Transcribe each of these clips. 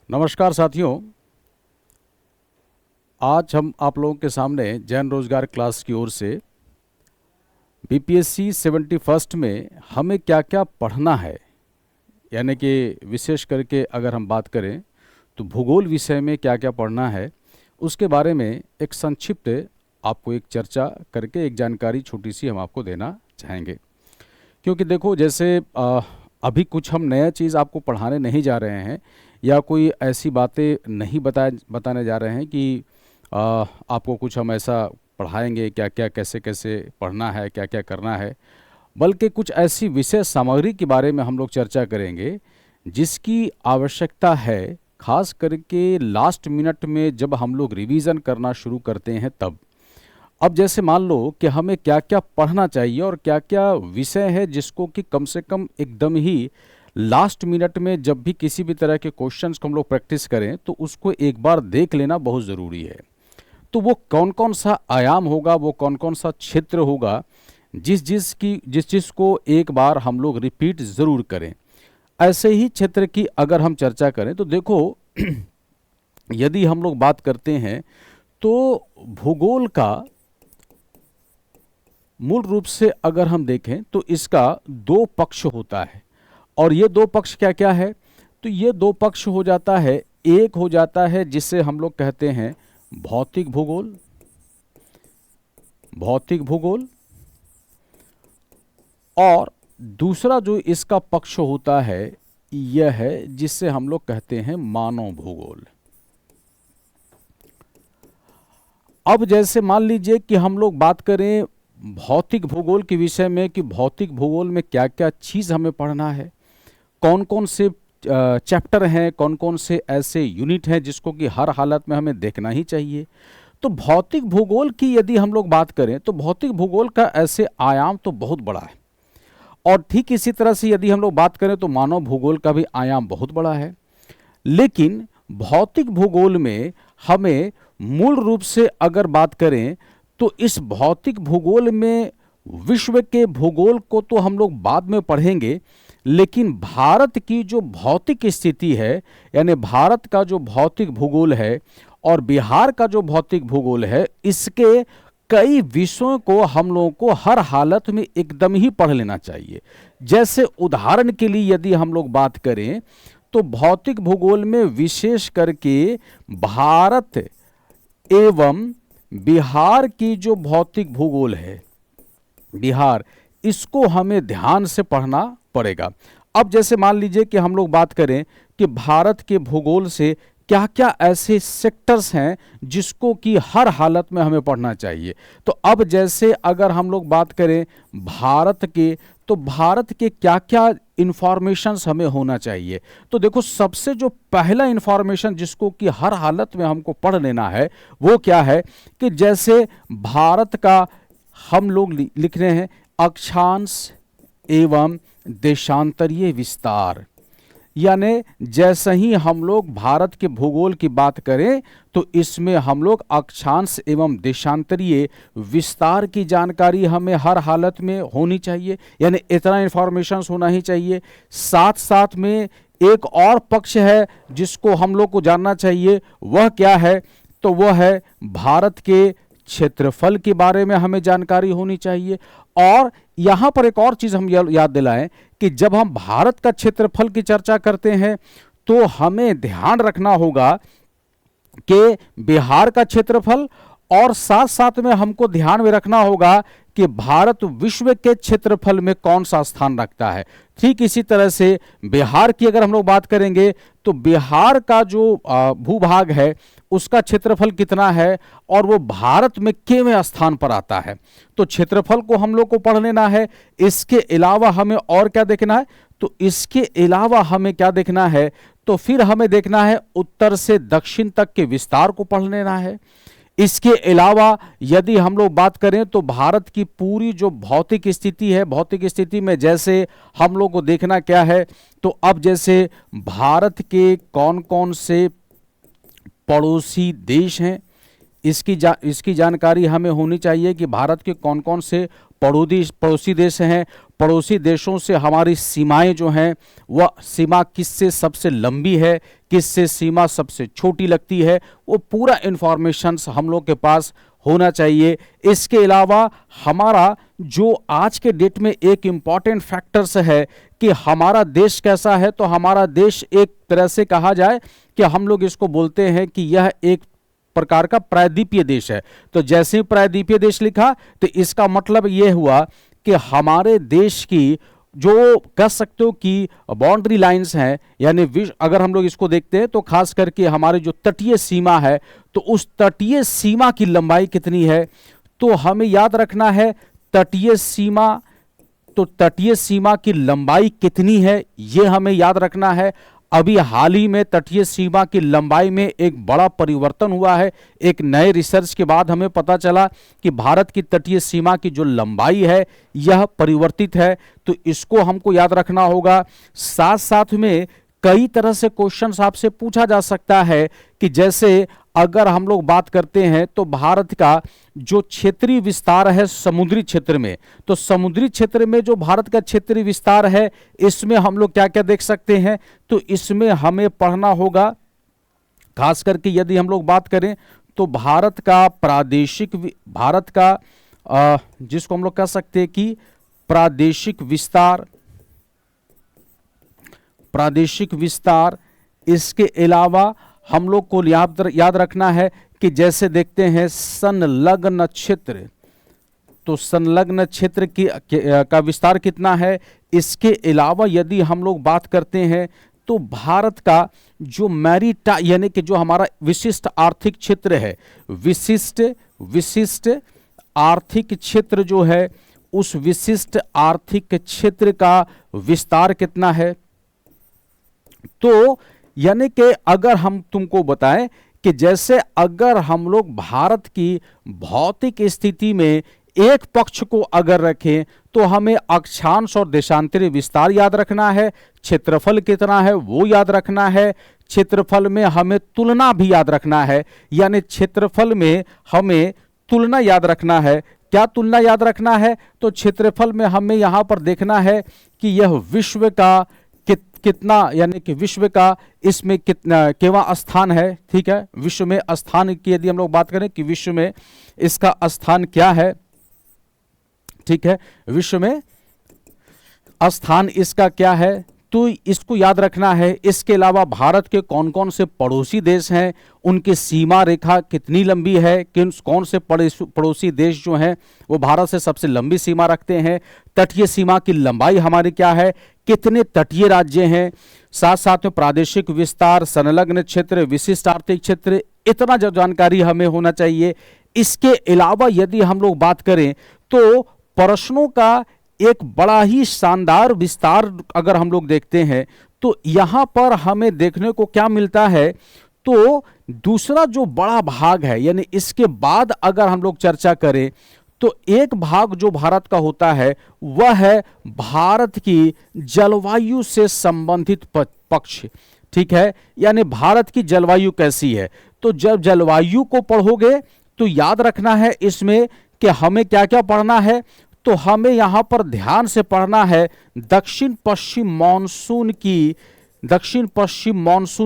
नमस्कार साथियों। आज हम आप लोगों के सामने जैन रोजगार क्लास की ओर से बीपीएससी 71 में हमें क्या क्या पढ़ना है, यानी कि विशेष करके अगर हम बात करें तो भूगोल विषय में क्या क्या पढ़ना है, उसके बारे में एक संक्षिप्त आपको एक चर्चा करके एक जानकारी छोटी सी हम आपको देना चाहेंगे। क्योंकि देखो, जैसे अभी कुछ हम नया चीज़ आपको पढ़ाने नहीं जा रहे हैं या कोई ऐसी बातें नहीं बताने जा रहे हैं कि आपको कुछ हम ऐसा पढ़ाएंगे क्या क्या कैसे कैसे पढ़ना है, क्या क्या करना है, बल्कि कुछ ऐसी विशेष सामग्री के बारे में हम लोग चर्चा करेंगे जिसकी आवश्यकता है, खास करके लास्ट मिनट में जब हम लोग रिवीजन करना शुरू करते हैं तब। अब जैसे मान लो कि हमें क्या क्या पढ़ना चाहिए और क्या क्या विषय है जिसको कि कम से कम एकदम ही लास्ट मिनट में जब भी किसी भी तरह के क्वेश्चंस को हम लोग प्रैक्टिस करें तो उसको एक बार देख लेना बहुत ज़रूरी है। तो वो कौन कौन सा आयाम होगा, वो कौन कौन सा क्षेत्र होगा जिस चीज़ को एक बार हम लोग रिपीट ज़रूर करें। ऐसे ही क्षेत्र की अगर हम चर्चा करें तो देखो यदि हम लोग बात करते हैं तो भूगोल का मूल रूप से अगर हम देखें तो इसका दो पक्ष होता है। और ये दो पक्ष क्या क्या है? तो ये दो पक्ष हो जाता है, एक हो जाता है जिसे हम लोग कहते हैं भौतिक भूगोल, भौतिक भूगोल, और दूसरा जो इसका पक्ष होता है यह है जिसे हम लोग कहते हैं मानव भूगोल। अब जैसे मान लीजिए कि हम लोग बात करें भौतिक भूगोल के विषय में कि भौतिक भूगोल में क्या क्या चीज़ हमें पढ़ना है, कौन कौन से चैप्टर हैं, कौन कौन से ऐसे यूनिट हैं जिसको कि हर हालत में हमें देखना ही चाहिए। तो भौतिक भूगोल की यदि हम लोग बात करें तो भौतिक भूगोल का ऐसे आयाम तो बहुत बड़ा है, और ठीक इसी तरह से यदि हम लोग बात करें तो मानव भूगोल का भी आयाम बहुत बड़ा है। लेकिन भौतिक भूगोल में हमें मूल रूप से अगर बात करें तो इस भौतिक भूगोल में विश्व के भूगोल को तो हम लोग बाद में पढ़ेंगे, लेकिन भारत की जो भौतिक स्थिति है, यानी भारत का जो भौतिक भूगोल है और बिहार का जो भौतिक भूगोल है, इसके कई विषयों को हम लोगों को हर हालत में एकदम ही पढ़ लेना चाहिए। जैसे उदाहरण के लिए यदि हम लोग बात करें तो भौतिक भूगोल में विशेष करके भारत एवं बिहार की जो भौतिक भूगोल है, बिहार, इसको हमें ध्यान से पढ़ना पड़ेगा। अब जैसे मान लीजिए कि हम लोग बात करें कि भारत के भूगोल से क्या क्या ऐसे सेक्टर्स हैं जिसको कि हर हालत में हमें पढ़ना चाहिए। तो अब जैसे अगर हम लोग बात करें भारत के, तो भारत के क्या क्या इंफॉर्मेशंस हमें होना चाहिए। तो देखो, सबसे जो पहला इंफॉर्मेशन जिसको कि हर हालत में हमको पढ़ लेना है वो क्या है कि जैसे भारत का हम लोग लिख रहे हैं अक्षांश एवं देशांतरीय विस्तार, यानी जैसे ही हम लोग भारत के भूगोल की बात करें तो इसमें हम लोग अक्षांश एवं देशांतरीय विस्तार की जानकारी हमें हर हालत में होनी चाहिए, यानी इतना इंफॉर्मेशन होना ही चाहिए। साथ साथ में एक और पक्ष है जिसको हम लोग को जानना चाहिए, वह क्या है? तो वह है भारत के क्षेत्रफल के बारे में हमें जानकारी होनी चाहिए। और यहां पर एक और चीज हम याद दिलाएं कि जब हम भारत का क्षेत्रफल की चर्चा करते हैं तो हमें ध्यान रखना होगा कि बिहार का क्षेत्रफल, और साथ साथ में हमको ध्यान में रखना होगा कि भारत विश्व के क्षेत्रफल में कौन सा स्थान रखता है। ठीक इसी तरह से बिहार की अगर हम लोग बात करेंगे तो बिहार का जो भूभाग है उसका क्षेत्रफल कितना है और वो भारत में कितवें स्थान पर आता है। तो क्षेत्रफल को हम लोग को पढ़ लेना है। इसके अलावा हमें और क्या देखना है? तो इसके अलावा हमें क्या देखना है? तो फिर हमें देखना है उत्तर से दक्षिण तक के विस्तार को पढ़ लेना है। इसके अलावा यदि हम लोग बात करें तो भारत की पूरी जो भौतिक स्थिति है, भौतिक स्थिति में जैसे हम लोग को देखना क्या है, तो अब जैसे भारत के कौन कौन से पड़ोसी देश हैं, इसकी जानकारी हमें होनी चाहिए कि भारत के कौन कौन से पड़ोसी देश हैं, पड़ोसी देशों से हमारी सीमाएं जो हैं वह सीमा किससे सबसे लंबी है, किससे सीमा सबसे छोटी लगती है, वो पूरा इन्फॉर्मेशन हम लोग के पास होना चाहिए। इसके अलावा हमारा जो आज के डेट में एक इम्पॉर्टेंट फैक्टर्स है कि हमारा देश कैसा है, तो हमारा देश एक तरह से कहा जाए कि हम लोग इसको बोलते हैं कि यह एक प्रकार का प्रायद्वीपीय देश है। तो जैसे ही प्रायद्वीपीय देश लिखा तो इसका मतलब यह हुआ कि हमारे देश की जो कह सकते हो कि बाउंड्री लाइंस हैं, यानी अगर हम लोग इसको देखते हैं तो खास करके हमारी जो तटीय सीमा है, तो उस तटीय सीमा की लंबाई कितनी है, तो हमें याद रखना है तटीय सीमा, तो तटीय सीमा की लंबाई कितनी है यह हमें याद रखना है। अभी हाल ही में तटीय सीमा की लंबाई में एक बड़ा परिवर्तन हुआ है। एक नए रिसर्च के बाद हमें पता चला कि भारत की तटीय सीमा की जो लंबाई है यह परिवर्तित है, तो इसको हमको याद रखना होगा। साथ साथ में कई तरह से क्वेश्चंस आपसे पूछा जा सकता है कि जैसे अगर हम लोग बात करते हैं तो भारत का जो क्षेत्रीय विस्तार है समुद्री क्षेत्र में, तो समुद्री क्षेत्र में जो भारत का क्षेत्रीय विस्तार है इसमें हम लोग क्या क्या देख सकते हैं, तो इसमें हमें पढ़ना होगा। खास करके यदि हम लोग बात करें तो भारत का जिसको हम लोग कह सकते हैं कि प्रादेशिक विस्तार, इसके अलावा हम लोग को याद रखना है कि जैसे देखते हैं संलग्न क्षेत्र, तो संलग्न क्षेत्र का विस्तार कितना है। इसके अलावा यदि हम लोग बात करते हैं तो भारत का जो यानी कि जो हमारा विशिष्ट आर्थिक क्षेत्र है, विशिष्ट आर्थिक क्षेत्र जो है, उस विशिष्ट आर्थिक क्षेत्र का विस्तार कितना है। तो यानी कि अगर हम तुमको बताएं कि जैसे अगर हम लोग भारत की भौतिक स्थिति में एक पक्ष को अगर रखें तो हमें अक्षांश और देशांतरी विस्तार याद रखना है, क्षेत्रफल कितना है वो याद रखना है, क्षेत्रफल में हमें तुलना भी याद रखना है, यानी क्षेत्रफल में हमें तुलना याद रखना है। क्या तुलना याद रखना है, तो क्षेत्रफल में हमें यहां पर देखना है कि यह विश्व का कितना, यानी कि विश्व का इसमें कितना केवा स्थान है। ठीक है, विश्व में स्थान की यदि हम लोग बात करें कि विश्व में इसका स्थान क्या है, ठीक है, विश्व में स्थान इसका क्या है, तो इसको याद रखना है। इसके अलावा भारत के कौन कौन से पड़ोसी देश हैं, उनकी सीमा रेखा कितनी लंबी है, कौन से पड़ोसी देश जो हैं वो भारत से सबसे लंबी सीमा रखते हैं, तटीय सीमा की लंबाई हमारी क्या है, कितने तटीय राज्य हैं, साथ साथ में प्रादेशिक विस्तार, संलग्न क्षेत्र, विशिष्ट आर्थिक क्षेत्र, इतना जो जानकारी हमें होना चाहिए। इसके अलावा यदि हम लोग बात करें तो प्रश्नों का एक बड़ा ही शानदार विस्तार अगर हम लोग देखते हैं तो यहां पर हमें देखने को क्या मिलता है, तो दूसरा जो बड़ा भाग है, यानी इसके बाद अगर हम लोग चर्चा करें तो एक भाग जो भारत का होता है वह है भारत की जलवायु से संबंधित पक्ष। ठीक है, यानी भारत की जलवायु कैसी है, तो जब जलवायु को पढ़ोगे तो याद रखना है इसमें कि हमें क्या क्या पढ़ना है, तो हमें यहां पर ध्यान से पढ़ना है दक्षिण पश्चिम मॉनसून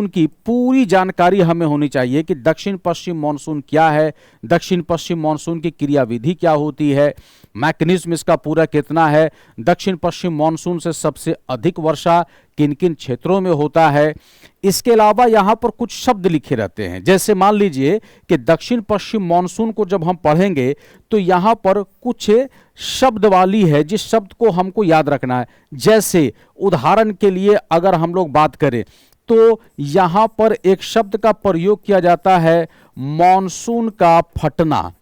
की पूरी जानकारी हमें होनी चाहिए कि दक्षिण पश्चिम मॉनसून क्या है, दक्षिण पश्चिम मॉनसून की क्रियाविधि क्या होती है, मैकेनिज्म इसका पूरा कितना है, दक्षिण पश्चिम मॉनसून से सबसे अधिक वर्षा किन किन क्षेत्रों में होता है। इसके अलावा यहां पर कुछ शब्द लिखे रहते हैं, जैसे मान लीजिए कि दक्षिण पश्चिम मॉनसून को जब हम पढ़ेंगे तो यहां पर कुछ शब्दवाली है जिस शब्द को हमको याद रखना है। जैसे उदाहरण के लिए अगर हम लोग बात करें तो यहां पर एक शब्द का प्रयोग किया जाता है मॉनसून का फटना,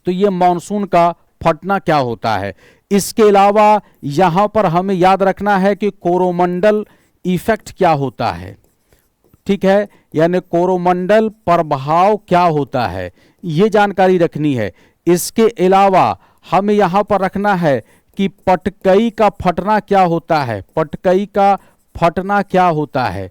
तो ये मॉनसून का फटना क्या होता है। इसके अलावा यहां पर हमें याद रखना है कि कोरोमंडल इफेक्ट क्या होता है। ठीक है, यानी कोरोमंडल प्रभाव क्या होता है, ये जानकारी रखनी है। इसके अलावा हमें यहां पर रखना है कि पटकई का फटना क्या होता है, पटकई का फटना क्या होता है।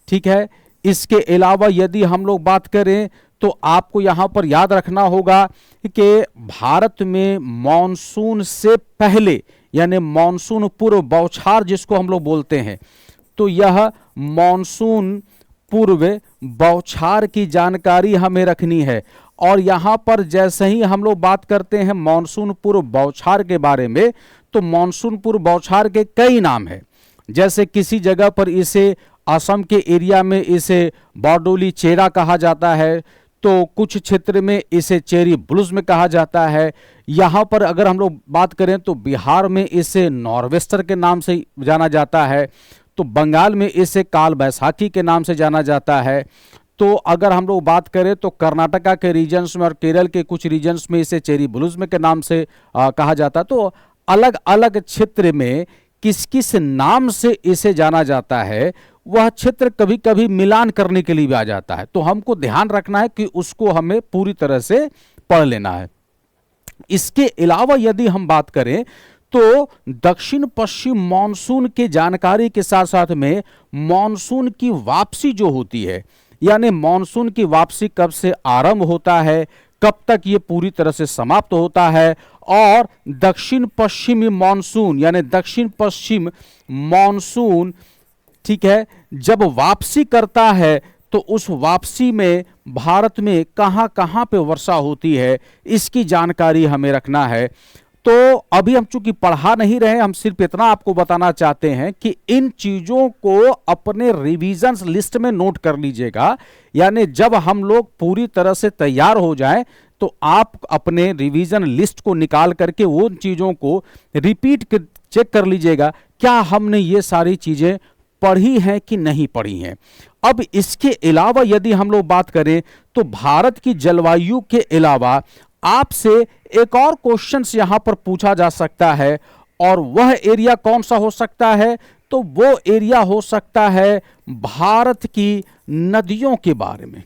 ठीक है, इसके अलावा यदि हम लोग बात करें तो आपको यहां पर याद रखना होगा कि भारत में मॉनसून से पहले यानी मॉनसून पूर्व बौछार जिसको हम लोग बोलते हैं, तो यह मॉनसून पूर्व बौछार की जानकारी हमें रखनी है। और यहां पर जैसे ही हम लोग बात करते हैं मॉनसून पूर्व बौछार के बारे में, तो मॉनसून पूर्व बौछार के कई नाम हैं। जैसे किसी जगह पर इसे असम के एरिया में इसे बारडोली चेरा कहा जाता है, तो कुछ क्षेत्र में इसे चेरी ब्लूज में कहा जाता है। यहाँ पर अगर हम लोग बात करें तो बिहार में इसे नॉर्वेस्टर के नाम से जाना जाता है, तो बंगाल में इसे काल बैसाखी के नाम से जाना जाता है। तो अगर हम लोग बात करें तो कर्नाटका के रीजन्स में और केरल के कुछ रीजन्स में इसे चेरी ब्लूज में के नाम से कहा जाता है। तो अलग अलग क्षेत्र में किस किस नाम से इसे जाना जाता है, वह क्षेत्र कभी कभी मिलान करने के लिए भी आ जाता है। तो हमको ध्यान रखना है कि उसको हमें पूरी तरह से पढ़ लेना है। इसके अलावा यदि हम बात करें तो दक्षिण पश्चिम मॉनसून के जानकारी के साथ साथ में मॉनसून की वापसी जो होती है, यानी मॉनसून की वापसी कब से आरंभ होता है, कब तक ये पूरी तरह से समाप्त होता है, और दक्षिण पश्चिमी मॉनसून यानी दक्षिण पश्चिम मॉनसून, ठीक है, जब वापसी करता है तो उस वापसी में भारत में कहां कहां पे वर्षा होती है, इसकी जानकारी हमें रखना है। तो अभी हम चूंकि पढ़ा नहीं रहे, हम सिर्फ इतना आपको बताना चाहते हैं कि इन चीजों को अपने रिवीजन्स लिस्ट में नोट कर लीजिएगा। यानी जब हम लोग पूरी तरह से तैयार हो जाएं तो आप अपने रिवीजन लिस्ट को निकाल करके उन चीजों को रिपीट चेक कर लीजिएगा, क्या हमने ये सारी चीजें पढ़ी हैं कि नहीं पढ़ी हैं। अब इसके अलावा यदि हम लोग बात करें तो भारत की जलवायु के अलावा आपसे एक और क्वेश्चन यहां पर पूछा जा सकता है, और वह एरिया कौन सा हो सकता है, तो वो एरिया हो सकता है भारत की नदियों के बारे में।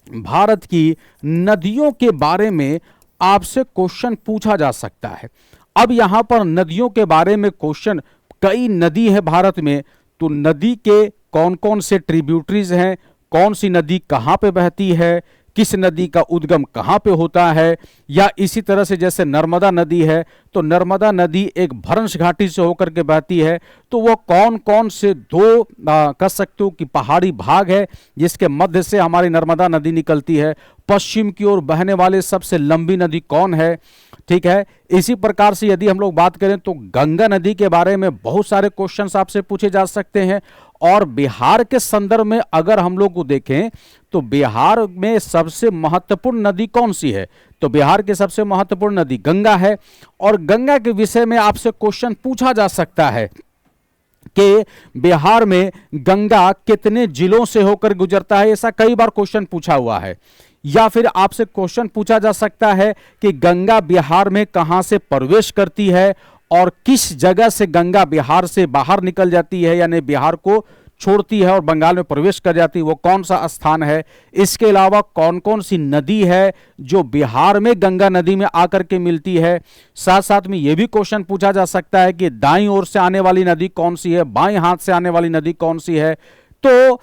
भारत की नदियों के बारे में आपसे क्वेश्चन पूछा जा सकता है। अब यहां पर नदियों के बारे में क्वेश्चन, कई नदी है भारत में, तो नदी के कौन कौन से ट्रिब्यूटरीज हैं, कौन सी नदी कहां पे बहती है, किस नदी का उद्गम कहां पे होता है, या इसी तरह से जैसे नर्मदा नदी है तो नर्मदा नदी एक भ्रंश घाटी से होकर के बहती है, तो वो कौन कौन से दो कह सकते हो कि पहाड़ी भाग है जिसके मध्य से हमारी नर्मदा नदी निकलती है, पश्चिम की ओर बहने वाले सबसे लंबी नदी कौन है, ठीक है। इसी प्रकार से यदि हम लोग बात करें तो गंगा नदी के बारे में बहुत सारे क्वेश्चंस आपसे पूछे जा सकते हैं। और बिहार के संदर्भ में अगर हम लोग को देखें तो बिहार में सबसे महत्वपूर्ण नदी कौन सी है, तो बिहार की सबसे महत्वपूर्ण नदी गंगा है। और गंगा के विषय में आपसे क्वेश्चन पूछा जा सकता है कि बिहार में गंगा कितने जिलों से होकर गुजरता है, ऐसा कई बार क्वेश्चन पूछा हुआ है। या फिर आपसे क्वेश्चन पूछा जा सकता है कि गंगा बिहार में कहां से प्रवेश करती है और किस जगह से गंगा बिहार से बाहर निकल जाती है, यानी बिहार को छोड़ती है और बंगाल में प्रवेश कर जाती है, वो कौन सा स्थान है। इसके अलावा कौन कौन सी नदी है जो बिहार में गंगा नदी में आकर के मिलती है। साथ साथ में यह भी क्वेश्चन पूछा जा सकता है कि दाईं ओर से आने वाली नदी कौन सी है, बाएं हाथ से आने वाली नदी कौन सी है। तो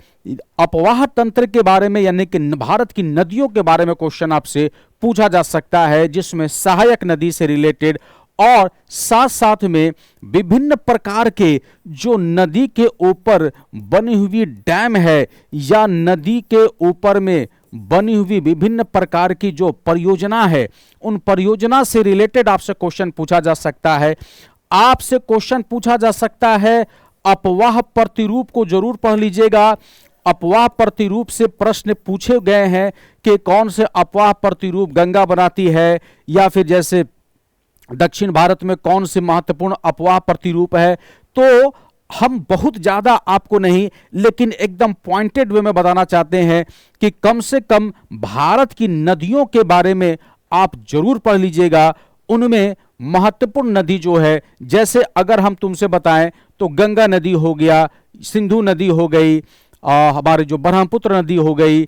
अपवाह तंत्र के बारे में यानी कि भारत की नदियों के बारे में क्वेश्चन आपसे पूछा जा सकता है, जिसमें सहायक नदी से रिलेटेड और साथ साथ में विभिन्न प्रकार के जो नदी के ऊपर बनी हुई डैम है या नदी के ऊपर में बनी हुई विभिन्न प्रकार की जो परियोजना है, उन परियोजना से रिलेटेड आपसे क्वेश्चन पूछा जा सकता है। आपसे क्वेश्चन पूछा जा सकता है, अपवाह प्रतिरूप को जरूर पढ़ लीजिएगा। अपवाह प्रतिरूप से प्रश्न पूछे गए हैं कि कौन से अपवाह प्रतिरूप गंगा बनाती है, या फिर जैसे दक्षिण भारत में कौन से महत्वपूर्ण अपवाह प्रतिरूप है। तो हम बहुत ज्यादा आपको नहीं लेकिन एकदम पॉइंटेड वे में बताना चाहते हैं कि कम से कम भारत की नदियों के बारे में आप जरूर पढ़ लीजिएगा। उनमें महत्वपूर्ण नदी जो है, जैसे अगर हम तुमसे बताएं तो गंगा नदी हो गया, सिंधु नदी हो गई, हमारे जो ब्रह्मपुत्र नदी हो गई।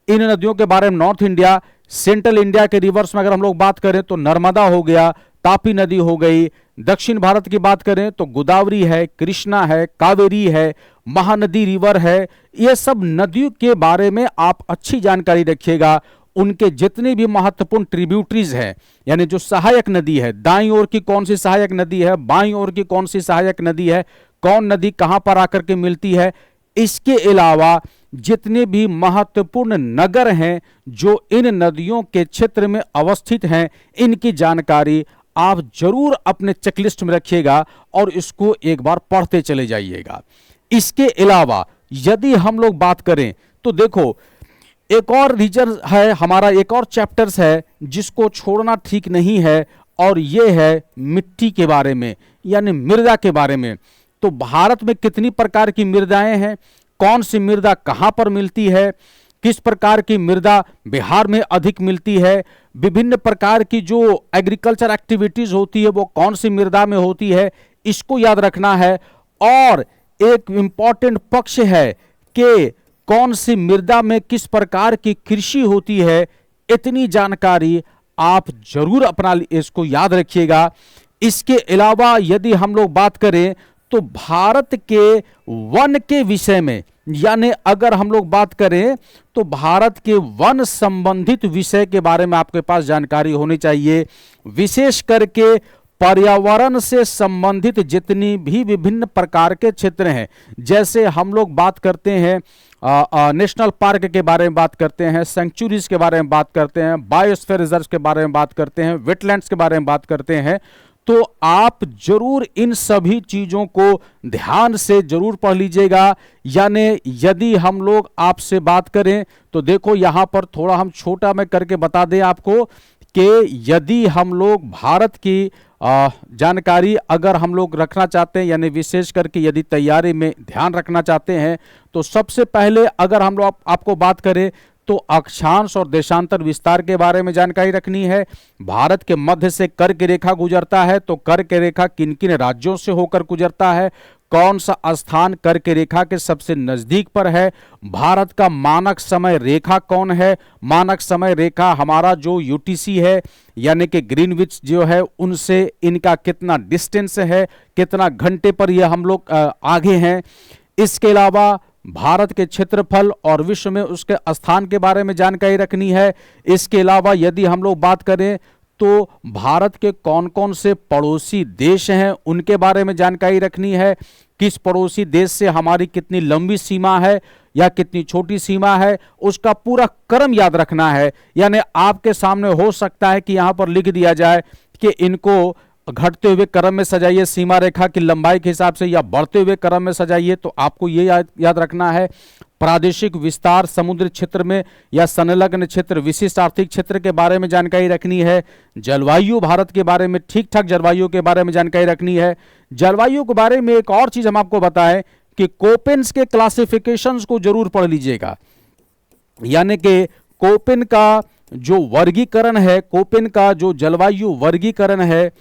इन नदियों के बारे में नॉर्थ इंडिया, सेंट्रल इंडिया के रिवर्स में अगर हम लोग बात करें तो नर्मदा हो गया, तापी नदी हो गई। दक्षिण भारत की बात करें तो गोदावरी है, कृष्णा है, कावेरी है, महानदी रिवर है। ये सब नदियों के बारे में आप अच्छी जानकारी रखिएगा। उनके जितने भी महत्वपूर्ण ट्रिब्यूटरीज हैं, यानी जो सहायक नदी है, दाईं ओर की कौन सी सहायक नदी है, बाईं ओर की कौन सी सहायक नदी है, कौन नदी कहां पर आकर के मिलती है। इसके अलावा जितने भी महत्वपूर्ण नगर हैं जो इन नदियों के क्षेत्र में अवस्थित हैं, इनकी जानकारी आप जरूर अपने चेकलिस्ट में रखिएगा और इसको एक बार पढ़ते चले जाइएगा। इसके अलावा यदि हम लोग बात करें तो देखो, एक और रीजन है हमारा, एक और चैप्टर्स है जिसको छोड़ना ठीक नहीं है, और ये है मिट्टी के बारे में, यानी मृदा के बारे में। तो भारत में कितनी प्रकार की मृदाएं हैं, कौन सी मृदा कहां पर मिलती है, किस प्रकार की मृदा बिहार में अधिक मिलती है, विभिन्न प्रकार की जो एग्रीकल्चर एक्टिविटीज होती है वो कौन सी मृदा में होती है, इसको याद रखना है। और एक इंपॉर्टेंट पक्ष है कि कौन सी मृदा में किस प्रकार की कृषि होती है। इतनी जानकारी आप जरूर अपना इसको याद रखिएगा। इसके अलावा यदि हम लोग बात करें तो भारत के वन के विषय में, यानी अगर हम लोग बात करें तो भारत के वन संबंधित विषय के बारे में आपके पास जानकारी होनी चाहिए। विशेष करके पर्यावरण से संबंधित जितनी भी विभिन्न प्रकार के क्षेत्र हैं, जैसे हम लोग बात करते हैं नेशनल पार्क के बारे में बात करते हैं, सेंचुरीज के बारे में बात करते हैं, बायोस्फीयर रिजर्व के बारे में बात करते हैं, वेटलैंड्स के बारे में बात करते हैं, तो आप जरूर इन सभी चीजों को ध्यान से जरूर पढ़ लीजिएगा। यानी यदि हम लोग आपसे बात करें तो देखो यहां पर थोड़ा हम छोटा में करके बता दें आपको कि यदि हम लोग भारत की जानकारी अगर हम लोग रखना चाहते हैं, यानी विशेष करके यदि तैयारी में ध्यान रखना चाहते हैं, तो सबसे पहले अगर हम लोग आपको बात करें तो अक्षांश और देशांतर विस्तार के बारे में जानकारी रखनी है। भारत के मध्य से कर्क रेखा गुजरता है, तो कर्क रेखा किन किन राज्यों से होकर गुजरता है, कौन सा स्थान कर्क रेखा के सबसे नजदीक पर है, भारत का मानक समय रेखा कौन है, मानक समय रेखा हमारा जो यूटीसी है यानी कि ग्रीनविच जो है, उनसे इनका कितना डिस्टेंस है, कितना घंटे पर यह हम लोग आगे हैं। इसके अलावा भारत के क्षेत्रफल और विश्व में उसके स्थान के बारे में जानकारी रखनी है। इसके अलावा यदि हम लोग बात करें तो भारत के कौन कौन से पड़ोसी देश हैं उनके बारे में जानकारी रखनी है। किस पड़ोसी देश से हमारी कितनी लंबी सीमा है या कितनी छोटी सीमा है, उसका पूरा क्रम याद रखना है। यानी आपके सामने हो सकता है कि यहां पर लिख दिया जाए कि इनको घटते हुए क्रम में सजाइए सीमा रेखा की लंबाई के हिसाब से, या बढ़ते हुए क्रम में सजाइए। तो आपको ये याद रखना है। प्रादेशिक विस्तार समुद्र क्षेत्र में या संलग्न क्षेत्र, विशिष्ट आर्थिक क्षेत्र के बारे में जानकारी रखनी है। जलवायु भारत के बारे में, ठीक ठाक जलवायु के बारे में जानकारी रखनी है। जलवायु के बारे में एक और चीज हम आपको बताएं कि कोपेन्स के क्लासिफिकेशंस को जरूर पढ़ लीजिएगा। यानी कि कोपेन का जो वर्गीकरण है, कोपेन का जो जलवायु वर्गीकरण है,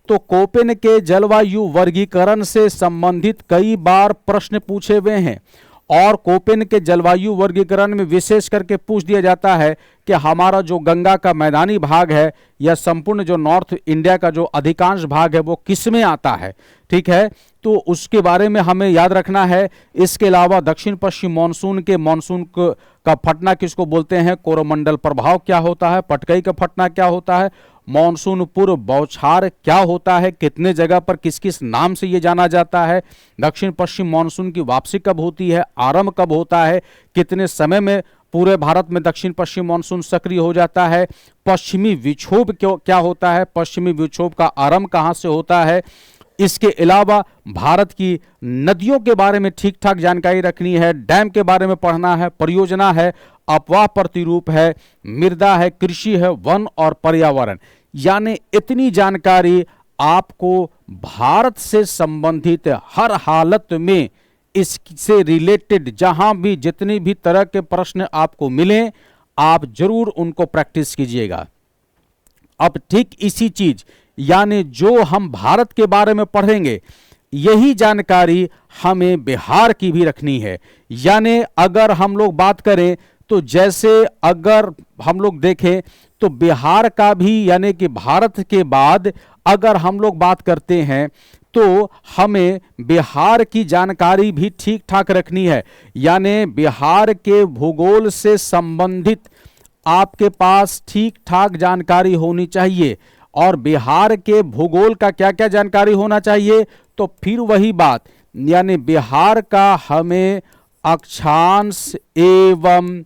तो कोपेन के जलवायु वर्गीकरण से संबंधित कई बार प्रश्न पूछे हुए हैं। और कोपेन के जलवायु वर्गीकरण में विशेष करके पूछ दिया जाता है कि हमारा जो गंगा का मैदानी भाग है या संपूर्ण जो नॉर्थ इंडिया का जो अधिकांश भाग है वो किस में आता है, ठीक है, तो उसके बारे में हमें याद रखना है। इसके अलावा दक्षिण पश्चिम मानसून के मानसून का फटना किसको बोलते हैं, कोरोमंडल प्रभाव क्या होता है, पटकई का फटना क्या होता है, मानसून पूर्व बौछार क्या होता है, कितने जगह पर किस किस नाम से ये जाना जाता है, दक्षिण पश्चिम मानसून की वापसी कब होती है, आरंभ कब होता है, कितने समय में पूरे भारत में दक्षिण पश्चिम मानसून सक्रिय हो जाता है, पश्चिमी विक्षोभ क्या होता है, पश्चिमी विक्षोभ का आरंभ कहाँ से होता है। इसके अलावा भारत की नदियों के बारे में ठीक ठाक जानकारी रखनी है, डैम के बारे में पढ़ना है, परियोजना है, अपवाह प्रतिरूप है, मृदा है, कृषि है, वन और पर्यावरण। यानी इतनी जानकारी आपको भारत से संबंधित हर हालत में, इससे रिलेटेड जहां भी जितनी भी तरह के प्रश्न आपको मिले, आप जरूर उनको प्रैक्टिस कीजिएगा। अब ठीक इसी चीज, यानी जो हम भारत के बारे में पढ़ेंगे, यही जानकारी हमें बिहार की भी रखनी है। यानी अगर हम लोग बात करें तो जैसे अगर हम लोग देखें तो बिहार का भी यानी कि भारत के बाद अगर हम लोग बात करते हैं तो हमें बिहार की जानकारी भी ठीक ठाक रखनी है। यानी बिहार के भूगोल से संबंधित आपके पास ठीक ठाक जानकारी होनी चाहिए। और बिहार के भूगोल का क्या क्या जानकारी होना चाहिए, तो फिर वही बात, यानी बिहार का हमें अक्षांश एवं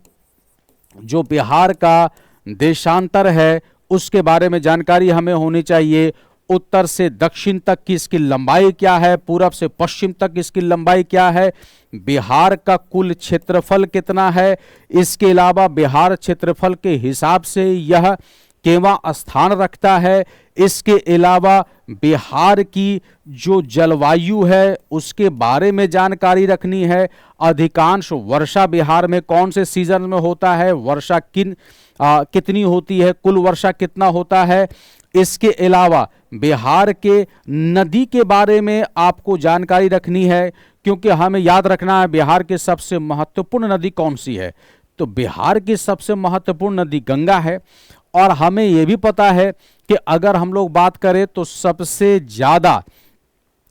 जो बिहार का देशांतर है उसके बारे में जानकारी हमें होनी चाहिए। उत्तर से दक्षिण तक की इसकी लंबाई क्या है, पूरब से पश्चिम तक इसकी लंबाई क्या है, बिहार का कुल क्षेत्रफल कितना है, इसके अलावा बिहार क्षेत्रफल के हिसाब से यह केवां स्थान रखता है, इसके अलावा बिहार की जो जलवायु है उसके बारे में जानकारी रखनी है। अधिकांश वर्षा बिहार में कौन से सीजन में होता है, वर्षा कितनी होती है, कुल वर्षा कितना होता है। इसके अलावा बिहार के नदी के बारे में आपको जानकारी रखनी है, क्योंकि हमें याद रखना है बिहार की सबसे महत्वपूर्ण नदी कौन सी है। तो बिहार की सबसे महत्वपूर्ण नदी गंगा है। और हमें यह भी पता है कि अगर हम लोग बात करें तो सबसे ज्यादा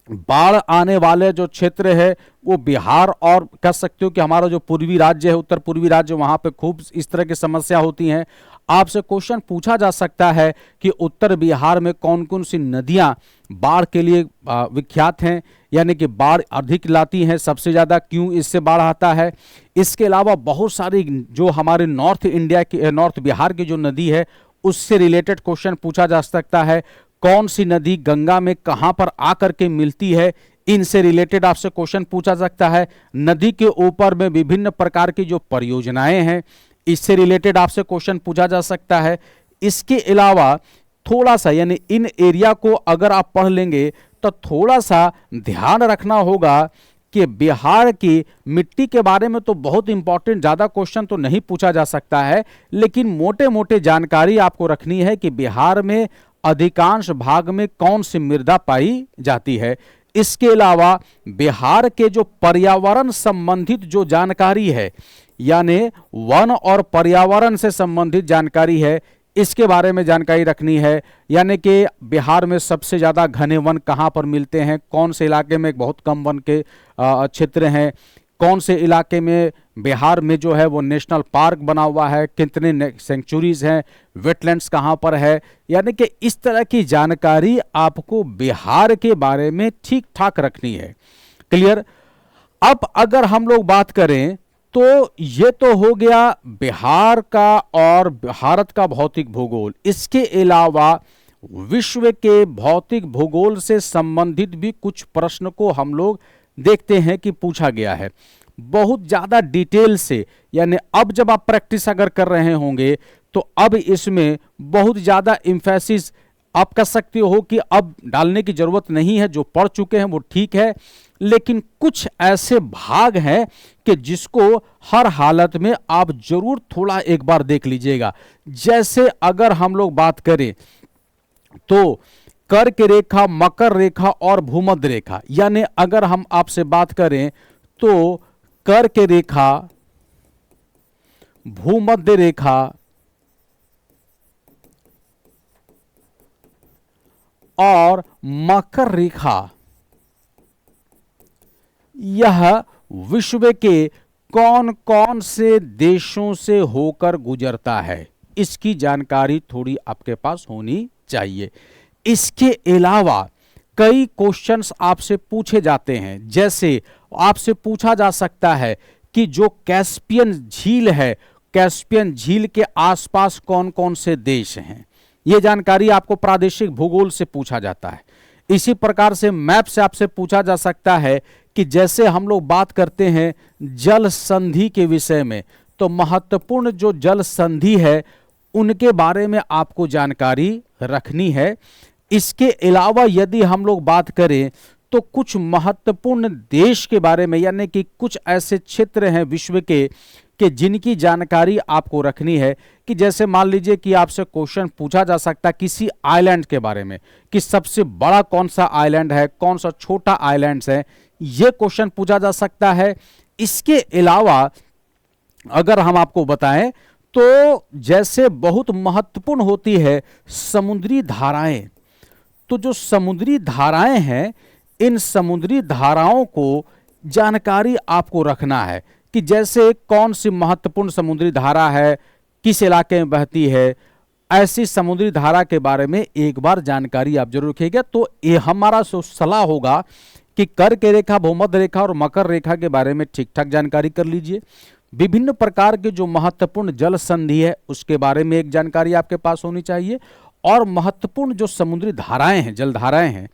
बाढ़ आने वाले जो क्षेत्र है वो बिहार, और कह सकते हो कि हमारा जो पूर्वी राज्य है, उत्तर पूर्वी राज्य, वहां पे खूब इस तरह की समस्या होती हैं। आपसे क्वेश्चन पूछा जा सकता है कि उत्तर बिहार में कौन कौन सी नदियां बाढ़ के लिए विख्यात हैं, यानी कि बाढ़ अधिक लाती हैं, सबसे ज्यादा क्यों इससे बाढ़ आता है। इसके अलावा बहुत सारी जो हमारे नॉर्थ बिहार की जो नदी है उससे रिलेटेड क्वेश्चन पूछा जा सकता है। कौन सी नदी गंगा में कहां पर आकर के मिलती है, इनसे रिलेटेड आपसे क्वेश्चन पूछा सकता है। नदी के ऊपर में विभिन्न प्रकार की जो परियोजनाएं हैं इससे रिलेटेड आपसे क्वेश्चन पूछा जा सकता है। इसके अलावा थोड़ा सा, यानी इन एरिया को अगर आप पढ़ लेंगे तो थोड़ा सा ध्यान रखना होगा कि बिहार की मिट्टी के बारे में तो बहुत इंपॉर्टेंट, ज्यादा क्वेश्चन तो नहीं पूछा जा सकता है, लेकिन मोटे मोटे जानकारी आपको रखनी है कि बिहार में अधिकांश भाग में कौन सी मृदा पाई जाती है। इसके अलावा बिहार के जो पर्यावरण संबंधित जो जानकारी है, यानी वन और पर्यावरण से संबंधित जानकारी है, इसके बारे में जानकारी रखनी है। यानी कि बिहार में सबसे ज्यादा घने वन कहां पर मिलते हैं, कौन से इलाके में बहुत कम वन के क्षेत्र हैं, कौन से इलाके में बिहार में जो है वो नेशनल पार्क बना हुआ है, कितने सेंचुरीज हैं, वेटलैंड्स कहां पर है। यानी कि इस तरह की जानकारी आपको बिहार के बारे में ठीक ठाक रखनी है। क्लियर। अब अगर हम लोग बात करें तो ये तो हो गया बिहार का और भारत का भौतिक भूगोल। इसके अलावा विश्व के भौतिक भूगोल से संबंधित भी कुछ प्रश्न को हम लोग देखते हैं कि पूछा गया है बहुत ज्यादा डिटेल से। यानी अब जब आप प्रैक्टिस अगर कर रहे होंगे तो अब इसमें बहुत ज्यादा एम्फेसिस आप कह सकते हो कि अब डालने की जरूरत नहीं है। जो पढ़ चुके हैं वो ठीक है, लेकिन कुछ ऐसे भाग हैं कि जिसको हर हालत में आप जरूर थोड़ा एक बार देख लीजिएगा। जैसे अगर हम लोग बात करें तो कर्क रेखा, मकर रेखा और भूमध्य रेखा, यानी अगर हम आपसे बात करें तो कर्क रेखा, भूमध्य रेखा और मकर रेखा, यह विश्व के कौन कौन से देशों से होकर गुजरता है, इसकी जानकारी थोड़ी आपके पास होनी चाहिए। इसके अलावा कई क्वेश्चंस आपसे पूछे जाते हैं। जैसे आपसे पूछा जा सकता है कि जो कैस्पियन झील है, कैस्पियन झील के आसपास कौन कौन से देश हैं, यह जानकारी आपको प्रादेशिक भूगोल से पूछा जाता है। इसी प्रकार से मैप से आपसे पूछा जा सकता है कि जैसे हम लोग बात करते हैं जल संधि के विषय में, तो महत्वपूर्ण जो जल संधि है उनके बारे में आपको जानकारी रखनी है। इसके अलावा यदि हम लोग बात करें तो कुछ महत्वपूर्ण देश के बारे में, यानी कि कुछ ऐसे क्षेत्र हैं विश्व के कि जिनकी जानकारी आपको रखनी है। कि जैसे मान लीजिए कि आपसे क्वेश्चन पूछा जा सकता है किसी आइलैंड के बारे में कि सबसे बड़ा कौन सा आइलैंड है, कौन सा छोटा आइलैंड है, यह क्वेश्चन पूछा जा सकता है। इसके अलावा अगर हम आपको बताएं तो जैसे बहुत महत्वपूर्ण होती है समुद्री धाराएं, तो जो समुद्री धाराएं हैं, इन समुद्री धाराओं को जानकारी आपको रखना है कि जैसे कौन सी महत्वपूर्ण समुद्री धारा है, किस इलाके में बहती है, ऐसी समुद्री धारा के बारे में एक बार जानकारी आप जरूर रखिएगा। तो ये हमारा सलाह होगा कि कर्क रेखा, भूमध्य रेखा और मकर रेखा के बारे में ठीक ठाक जानकारी कर लीजिए। विभिन्न प्रकार के जो महत्वपूर्ण जल संधि है उसके बारे में एक जानकारी आपके पास होनी चाहिए, और महत्वपूर्ण जो समुद्री धाराएं हैं, जल धाराएं हैं,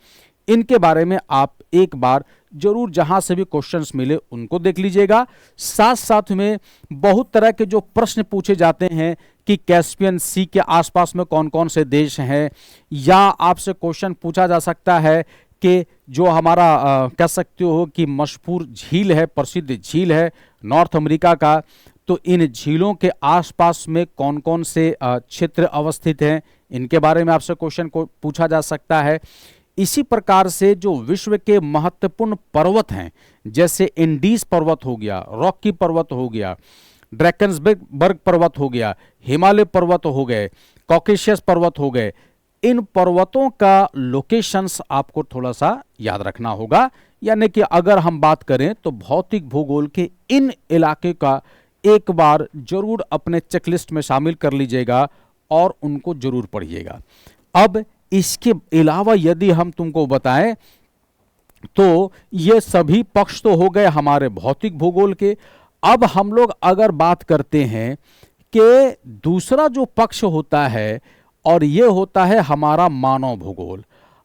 इनके बारे में आप एक बार जरूर जहां से भी क्वेश्चंस मिले उनको देख लीजिएगा। साथ साथ में बहुत तरह के जो प्रश्न पूछे जाते हैं कि कैस्पियन सी के आसपास में कौन कौन से देश हैं, या आपसे क्वेश्चन पूछा जा सकता है कि जो हमारा कह सकते हो कि मशहूर झील है, प्रसिद्ध झील है नॉर्थ अमेरिका का, तो इन झीलों के आसपास में कौन कौन से क्षेत्र अवस्थित हैं, इनके बारे में आपसे क्वेश्चन को पूछा जा सकता है। इसी प्रकार से जो विश्व के महत्वपूर्ण पर्वत हैं, जैसे इंडीज पर्वत हो गया, रॉकी पर्वत हो गया, ड्रैकन्सबर्ग पर्वत हो गया, हिमालय पर्वत हो गए, कॉकेशियस पर्वत हो गए, इन पर्वतों का लोकेशंस आपको थोड़ा सा याद रखना होगा। यानी कि अगर हम बात करें तो भौतिक भूगोल के इन इलाके का एक बार जरूर अपने चेकलिस्ट में शामिल कर लीजिएगा और उनको जरूर पढ़िएगा। अब इसके अलावा यदि हम तुमको बताएं तो ये सभी पक्ष तो हो गए हमारे भौतिक भूगोल के। अब हम लोग अगर बात करते हैं कि दूसरा जो पक्ष होता है, और ये होता है हमारा मानव भूगोल।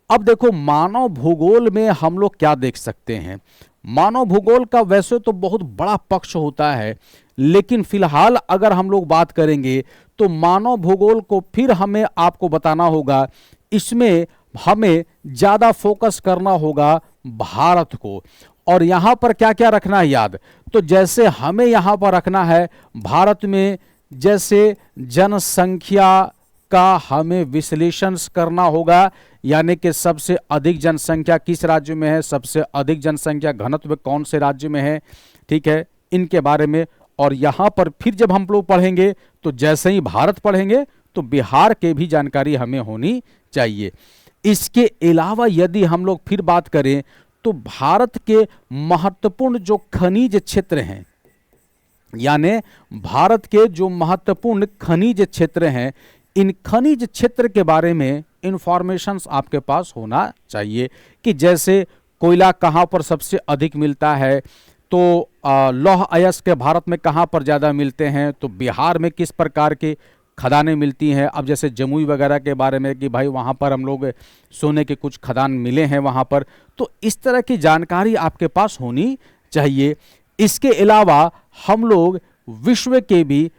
अब देखो मानव भूगोल में हम लोग क्या देख सकते हैं। मानव भूगोल का वैसे तो बहुत बड़ा पक्ष होता है, लेकिन फिलहाल अगर हम लोग बात करेंगे तो मानव भूगोल को फिर हमें आपको बताना होगा, इसमें हमें ज़्यादा फोकस करना होगा भारत को। और यहाँ पर क्या क्या रखना है याद, तो जैसे हमें यहाँ पर रखना है भारत में, जैसे जनसंख्या का हमें विश्लेषण करना होगा, यानी कि सबसे अधिक जनसंख्या किस राज्य में है, सबसे अधिक जनसंख्या घनत्व कौन से राज्य में है, ठीक है, इनके बारे में। और यहाँ पर फिर जब हम लोग पढ़ेंगे तो जैसे ही भारत पढ़ेंगे तो बिहार के भी जानकारी हमें होनी चाहिए। इसके अलावा यदि हम लोग फिर बात करें तो भारत के महत्वपूर्ण जो खनिज क्षेत्र हैं, यानी भारत के जो महत्वपूर्ण खनिज क्षेत्र हैं, इन खनिज क्षेत्र के बारे में इंफॉर्मेशंस आपके पास होना चाहिए कि जैसे कोयला कहाँ पर सबसे अधिक मिलता है, तो लौह अयस्क भारत में कहाँ पर ज़्यादा मिलते हैं, तो बिहार में किस प्रकार के खदानें मिलती हैं। अब जैसे जमुई वगैरह के बारे में कि भाई वहाँ पर हम लोग सोने के कुछ खदान मिले हैं वहाँ पर, तो इस तरह की जानकारी आपके पास होनी चाहिए। इसके अलावा हम लोग विश्व के भी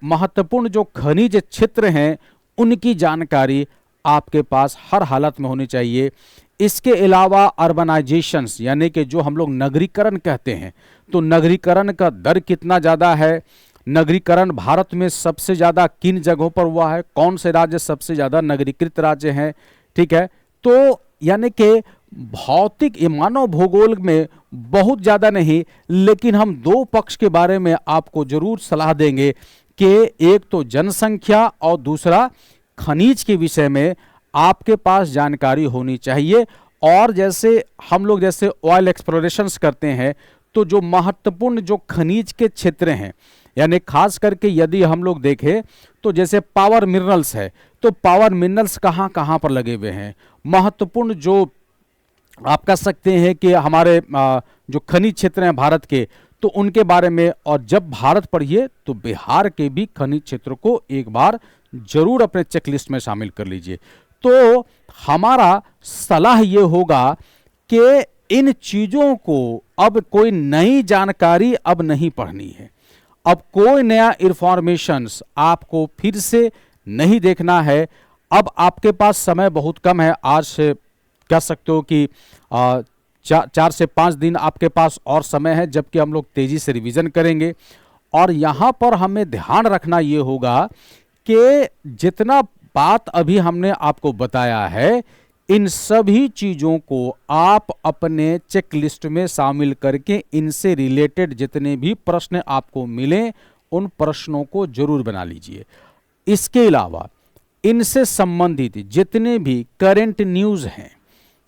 महत्वपूर्ण जो खनिज क्षेत्र हैं उनकी जानकारी आपके पास हर हालत में होनी चाहिए। इसके अलावा अर्बनाइजेशंस, यानी कि जो हम लोग नगरीकरण कहते हैं, तो नगरीकरण का दर कितना ज़्यादा है, नगरीकरण भारत में सबसे ज़्यादा किन जगहों पर हुआ है, कौन से राज्य सबसे ज़्यादा नगरीकृत राज्य हैं, ठीक है। तो यानी कि भौतिक मानव भूगोल में बहुत ज़्यादा नहीं, लेकिन हम दो पक्ष के बारे में आपको जरूर सलाह देंगे कि एक तो जनसंख्या और दूसरा खनिज के विषय में आपके पास जानकारी होनी चाहिए। और जैसे हम लोग जैसे ऑयल एक्सप्लोरेशंस करते हैं, तो जो महत्वपूर्ण जो खनिज के क्षेत्र हैं, यानी खास करके यदि हम लोग देखें तो जैसे पावर मिनरल्स है, तो पावर मिनरल्स कहाँ कहाँ पर लगे हुए हैं, महत्वपूर्ण जो आप कह सकते हैं कि हमारे जो खनिज क्षेत्र हैं भारत के, तो उनके बारे में। और जब भारत पढ़िए तो बिहार के भी खनिज क्षेत्र को एक बार जरूर अपने चेकलिस्ट में शामिल कर लीजिए। तो हमारा सलाह ये होगा कि इन चीज़ों को अब कोई नई जानकारी अब नहीं पढ़नी है, अब कोई नया इंफॉर्मेशंस आपको फिर से नहीं देखना है। अब आपके पास समय बहुत कम है, आज से कह सकते हो कि 4 से 5 दिन आपके पास और समय है, जबकि हम लोग तेजी से रिवीजन करेंगे। और यहाँ पर हमें ध्यान रखना ये होगा कि जितना बात अभी हमने आपको बताया है, इन सभी चीज़ों को आप अपने चेकलिस्ट में शामिल करके इनसे रिलेटेड जितने भी प्रश्न आपको मिलें उन प्रश्नों को जरूर बना लीजिए। इसके अलावा इनसे संबंधित जितने भी करंट न्यूज़ हैं,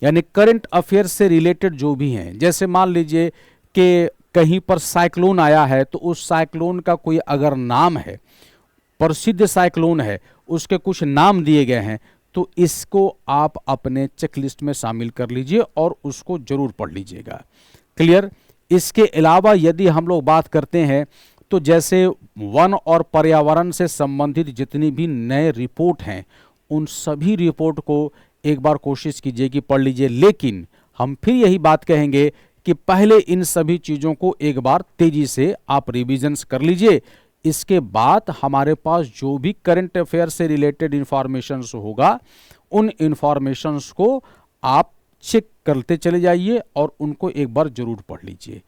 यानी करंट अफेयर से रिलेटेड जो भी हैं, जैसे मान लीजिए कि कहीं पर साइक्लोन आया है, तो उस साइक्लोन का कोई अगर नाम है, प्रसिद्ध साइक्लोन है, उसके कुछ नाम दिए गए हैं, तो इसको आप अपने चेकलिस्ट में शामिल कर लीजिए और उसको जरूर पढ़ लीजिएगा। क्लियर। इसके अलावा यदि हम लोग बात करते हैं तो जैसे वन और पर्यावरण से संबंधित जितनी भी नए रिपोर्ट हैं, उन सभी रिपोर्ट को एक बार कोशिश कीजिए कि पढ़ लीजिए। लेकिन हम फिर यही बात कहेंगे कि पहले इन सभी चीज़ों को एक बार तेजी से आप रिविजन्स कर लीजिए। इसके बाद हमारे पास जो भी करंट अफेयर से रिलेटेड इंफॉर्मेशंस होगा, उन इंफॉर्मेशंस को आप चेक करते चले जाइए और उनको एक बार जरूर पढ़ लीजिए।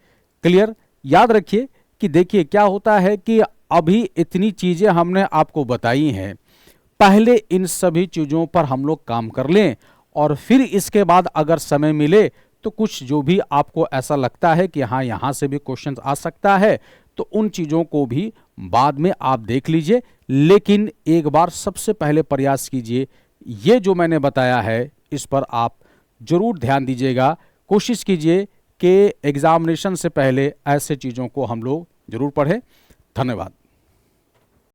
क्लियर। याद रखिए कि देखिए क्या होता है कि अभी इतनी चीजें हमने आपको बताई हैं, पहले इन सभी चीजों पर हम लोग काम कर लें और फिर इसके बाद अगर समय मिले तो कुछ जो भी आपको ऐसा लगता है कि हाँ यहाँ से भी क्वेश्चन आ सकता है, तो उन चीज़ों को भी बाद में आप देख लीजिए। लेकिन एक बार सबसे पहले प्रयास कीजिए, ये जो मैंने बताया है इस पर आप जरूर ध्यान दीजिएगा। कोशिश कीजिए कि एग्जामिनेशन से पहले ऐसे चीज़ों को हम लोग जरूर पढ़ें। धन्यवाद।